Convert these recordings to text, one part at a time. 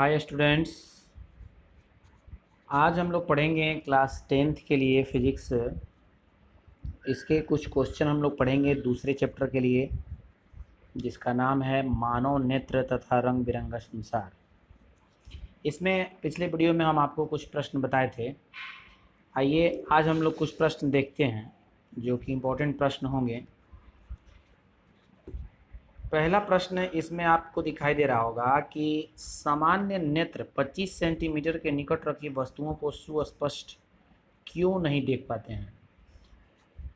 Hi students. आज हम लोग पढ़ेंगे क्लास 10th के लिए फिजिक्स। इसके कुछ क्वेश्चन हम लोग पढ़ेंगे दूसरे चैप्टर के लिए, जिसका नाम है मानव नेत्र तथा रंग बिरंगा संसार। इसमें पिछले वीडियो में हम आपको कुछ प्रश्न बताए थे। आइए आज हम लोग कुछ प्रश्न देखते हैं जो कि इम्पोर्टेंट प्रश्न होंगे। पहला प्रश्न इसमें आपको दिखाई दे रहा होगा कि सामान्य नेत्र 25 सेंटीमीटर के निकट रखी वस्तुओं को सुस्पष्ट क्यों नहीं देख पाते हैं।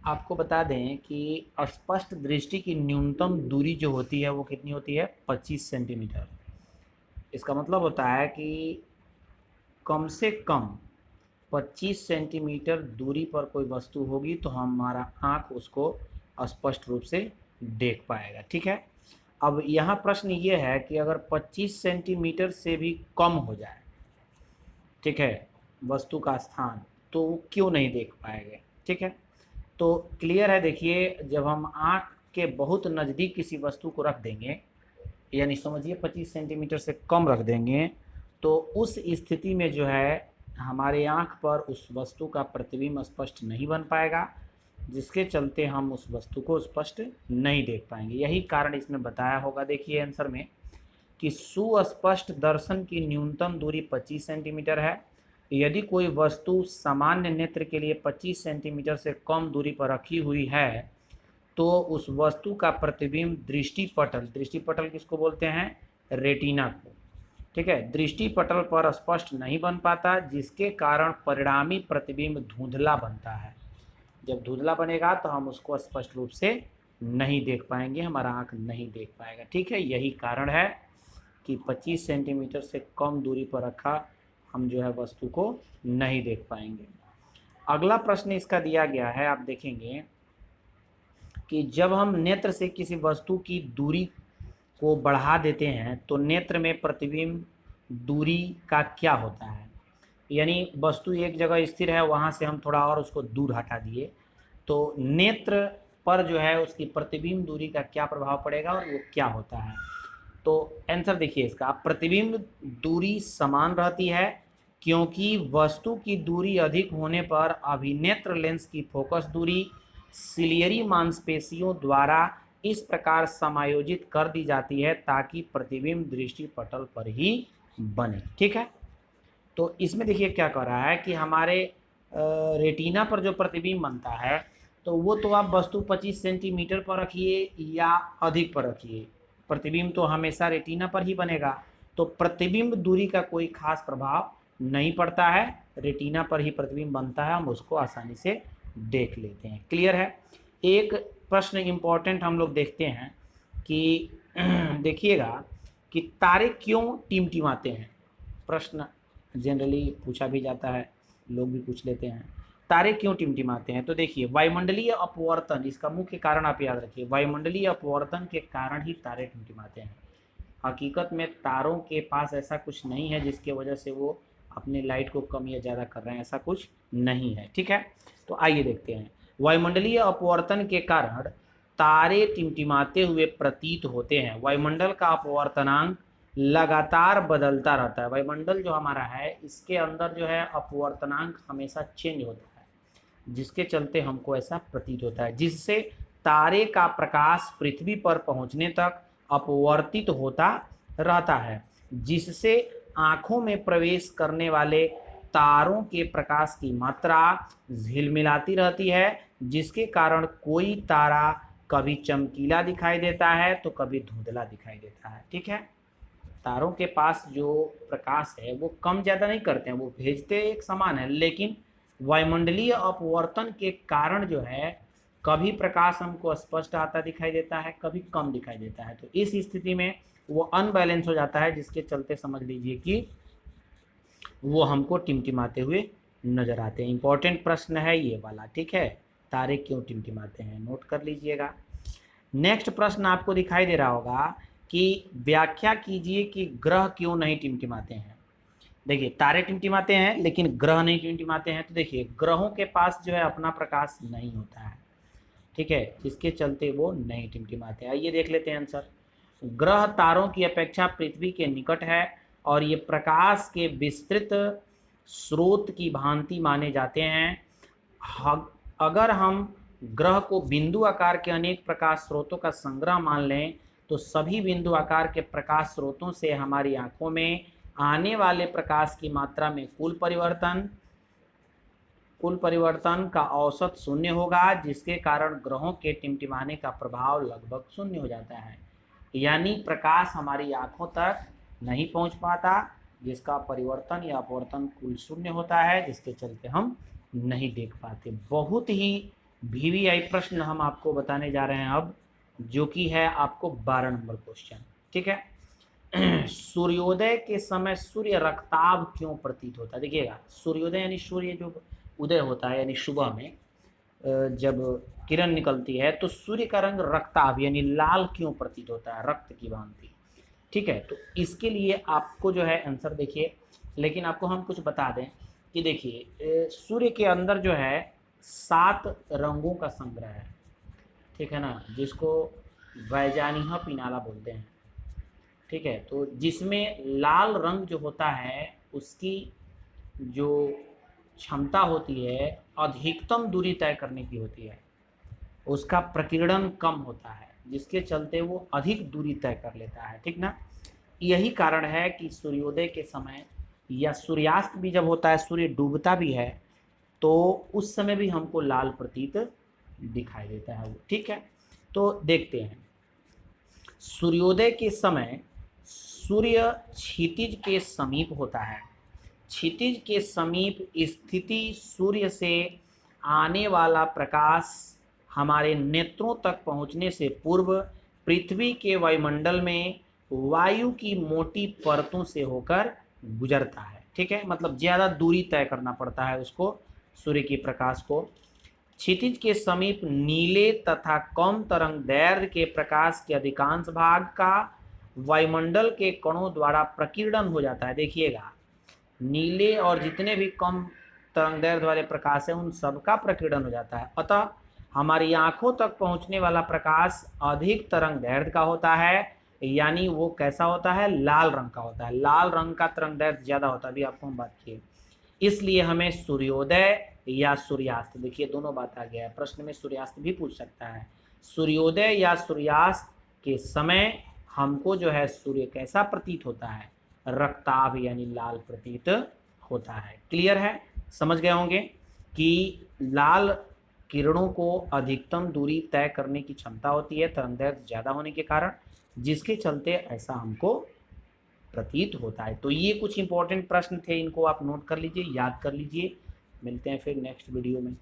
आपको बता दें कि स्पष्ट दृष्टि की न्यूनतम दूरी जो होती है वो कितनी होती है, 25 सेंटीमीटर। इसका मतलब होता है कि कम से कम 25 सेंटीमीटर दूरी पर कोई वस्तु होगी तो हमारा आँख उसको स्पष्ट रूप से देख पाएगा। ठीक है। अब यहाँ प्रश्न ये है कि अगर 25 सेंटीमीटर से भी कम हो जाए, ठीक है, वस्तु का स्थान, तो वो क्यों नहीं देख पाएंगे। ठीक है, तो क्लियर है। देखिए, जब हम आँख के बहुत नज़दीक किसी वस्तु को रख देंगे, यानी समझिए 25 सेंटीमीटर से कम रख देंगे, तो उस स्थिति में जो है हमारे आँख पर उस वस्तु का प्रतिबिंब स्पष्ट नहीं बन पाएगा, जिसके चलते हम उस वस्तु को स्पष्ट नहीं देख पाएंगे। यही कारण इसमें बताया होगा, देखिए आंसर में, कि सुस्पष्ट दर्शन की न्यूनतम दूरी 25 सेंटीमीटर है। यदि कोई वस्तु सामान्य नेत्र के लिए 25 सेंटीमीटर से कम दूरी पर रखी हुई है तो उस वस्तु का प्रतिबिंब दृष्टिपटल किसको बोलते हैं, रेटिना को, ठीक है, दृष्टिपटल पर स्पष्ट नहीं बन पाता, जिसके कारण परिणामी प्रतिबिंब धुंधला बनता है। जब धुंधला बनेगा तो हम उसको स्पष्ट रूप से नहीं देख पाएंगे, हमारा आँख नहीं देख पाएगा। ठीक है, यही कारण है कि 25 सेंटीमीटर से कम दूरी पर रखा हम जो है वस्तु को नहीं देख पाएंगे। अगला प्रश्न इसका दिया गया है, आप देखेंगे कि जब हम नेत्र से किसी वस्तु की दूरी को बढ़ा देते हैं तो नेत्र में प्रतिबिंब दूरी का क्या होता है। यानी वस्तु एक जगह स्थिर है, वहाँ से हम थोड़ा और उसको दूर हटा दिए तो नेत्र पर जो है उसकी प्रतिबिंब दूरी का क्या प्रभाव पड़ेगा और वो क्या होता है। तो आंसर देखिए इसका, प्रतिबिंब दूरी समान रहती है, क्योंकि वस्तु की दूरी अधिक होने पर अभिनेत्र लेंस की फोकस दूरी सिलियरी मांसपेशियों द्वारा इस प्रकार समायोजित कर दी जाती है ताकि प्रतिबिंब दृष्टिपटल पर ही बने। ठीक है, तो इसमें देखिए क्या कर रहा है कि हमारे रेटिना पर जो प्रतिबिंब बनता है तो वो तो आप वस्तु 25 सेंटीमीटर पर रखिए या अधिक पर रखिए, प्रतिबिंब तो हमेशा रेटिना पर ही बनेगा। तो प्रतिबिंब दूरी का कोई खास प्रभाव नहीं पड़ता है, रेटिना पर ही प्रतिबिंब बनता है, हम उसको आसानी से देख लेते हैं। क्लियर है। एक प्रश्न इम्पोर्टेंट हम लोग देखते हैं कि देखिएगा कि तारे क्यों टिमटिमाते हैं। प्रश्न जनरली पूछा भी जाता है, लोग भी पूछ लेते हैं, तारे क्यों टिमटिमाते हैं। तो देखिए, वायुमंडलीय अपवर्तन इसका मुख्य कारण आप याद रखिए, वायुमंडलीय अपवर्तन के कारण ही तारे टिमटिमाते हैं। हकीकत में तारों के पास ऐसा कुछ नहीं है जिसके वजह से वो अपने लाइट को कम या ज़्यादा कर रहे हैं, ऐसा कुछ नहीं है। ठीक है, तो आइए देखते हैं। वायुमंडलीय अपवर्तन के कारण तारे टिमटिमाते हुए प्रतीत होते हैं। वायुमंडल का अपवर्तनांक लगातार बदलता रहता है। वायुमंडल जो हमारा है इसके अंदर जो है अपवर्तनांक हमेशा चेंज होता है, जिसके चलते हमको ऐसा प्रतीत होता है, जिससे तारे का प्रकाश पृथ्वी पर पहुंचने तक अपवर्तित होता रहता है, जिससे आँखों में प्रवेश करने वाले तारों के प्रकाश की मात्रा झिलमिलाती रहती है, जिसके कारण कोई तारा कभी चमकीला दिखाई देता है तो कभी धुंधला दिखाई देता है। ठीक है, तारों के पास जो प्रकाश है वो कम ज़्यादा नहीं करते हैं, वो भेजते एक समान है, लेकिन वायुमंडलीय अपवर्तन के कारण जो है कभी प्रकाश हमको स्पष्ट आता दिखाई देता है, कभी कम दिखाई देता है। तो इस स्थिति में वो अनबैलेंस हो जाता है, जिसके चलते समझ लीजिए कि वो हमको टिमटिमाते हुए नजर आते हैं। इंपॉर्टेंट प्रश्न है ये वाला। ठीक है, तारे क्यों टिमटिमाते हैं, नोट कर लीजिएगा। नेक्स्ट प्रश्न आपको दिखाई दे रहा होगा कि व्याख्या कीजिए कि ग्रह क्यों नहीं टिमटिमाते हैं। देखिए, तारे टिमटिमाते हैं लेकिन ग्रह नहीं टिमटिमाते हैं। तो देखिए, ग्रहों के पास जो है अपना प्रकाश नहीं होता है, ठीक है, जिसके चलते वो नहीं टिमटिमाते। आइए देख लेते हैं आंसर। ग्रह तारों की अपेक्षा पृथ्वी के निकट है, और ये प्रकाश के विस्तृत स्रोत की भांति माने जाते हैं। अगर हम ग्रह को बिंदु आकार के अनेक प्रकाश स्रोतों का संग्रह मान लें तो सभी बिंदु आकार के प्रकाश स्रोतों से हमारी आंखों में आने वाले प्रकाश की मात्रा में कुल परिवर्तन का औसत शून्य होगा, जिसके कारण ग्रहों के टिमटिमाने का प्रभाव लगभग शून्य हो जाता है। यानी प्रकाश हमारी आंखों तक नहीं पहुंच पाता, जिसका परिवर्तन या अपवर्तन कुल शून्य होता है, जिसके चलते हम नहीं देख पाते। बहुत ही वीवीआई प्रश्न हम आपको बताने जा रहे हैं अब, जो कि है आपको 12 नंबर क्वेश्चन। ठीक है। सूर्योदय के समय सूर्य रक्ताभ क्यों प्रतीत होता है? देखिएगा, सूर्योदय यानी सूर्य जो उदय होता है, यानी सुबह में जब किरण निकलती है तो सूर्य का रंग रक्ताभ यानी लाल क्यों प्रतीत होता है, रक्त की भांति। ठीक है, तो इसके लिए आपको जो है आंसर देखिए, लेकिन आपको हम कुछ बता दें कि देखिए सूर्य के अंदर जो है 7 रंगों का संग्रह है। ठीक है ना, जिसको वैजानिह पिनाला बोलते हैं। ठीक है, तो जिसमें लाल रंग जो होता है उसकी जो क्षमता होती है अधिकतम दूरी तय करने की होती है, उसका प्रकीर्णन कम होता है, जिसके चलते वो अधिक दूरी तय कर लेता है। ठीक ना, यही कारण है कि सूर्योदय के समय या सूर्यास्त भी जब होता है, सूर्य डूबता भी है, तो उस समय भी हमको लाल प्रतीत दिखाई देता है वो। ठीक है, तो देखते हैं। सूर्योदय के समय सूर्य क्षितिज के समीप होता है। क्षितिज के समीप स्थिति सूर्य से आने वाला प्रकाश हमारे नेत्रों तक पहुंचने से पूर्व पृथ्वी के वायुमंडल में वायु की मोटी परतों से होकर गुजरता है। ठीक है, मतलब ज़्यादा दूरी तय करना पड़ता है उसको, सूर्य के प्रकाश को। क्षितिज के समीप नीले तथा कम तरंग दैर्घ्य के प्रकाश के अधिकांश भाग का वायुमंडल के कणों द्वारा प्रकीर्णन हो जाता है। देखिएगा, नीले और जितने भी कम तरंग दैर्घ्य वाले प्रकाश है उन सबका प्रकीर्णन हो जाता है। अतः हमारी आंखों तक पहुंचने वाला प्रकाश अधिक तरंग दैर्घ्य का होता है, यानी वो कैसा होता है, लाल रंग का होता है। लाल रंग का तरंग दैर्घ्य ज्यादा होता है, अभी आपको हम बात किए। इसलिए हमें सूर्योदय या सूर्यास्त, देखिए दोनों बात आ गया है, प्रश्न में सूर्यास्त भी पूछ सकता है। सूर्योदय या सूर्यास्त के समय हमको जो है सूर्य कैसा प्रतीत होता है, रक्ताभ यानी लाल प्रतीत होता है। क्लियर है, समझ गए होंगे कि लाल किरणों को अधिकतम दूरी तय करने की क्षमता होती है तरंगदैर्घ्य ज्यादा होने के कारण, जिसके चलते ऐसा हमको प्रतीत होता है। तो ये कुछ इंपॉर्टेंट प्रश्न थे, इनको आप नोट कर लीजिए, याद कर लीजिए। मिलते हैं फिर नेक्स्ट वीडियो में।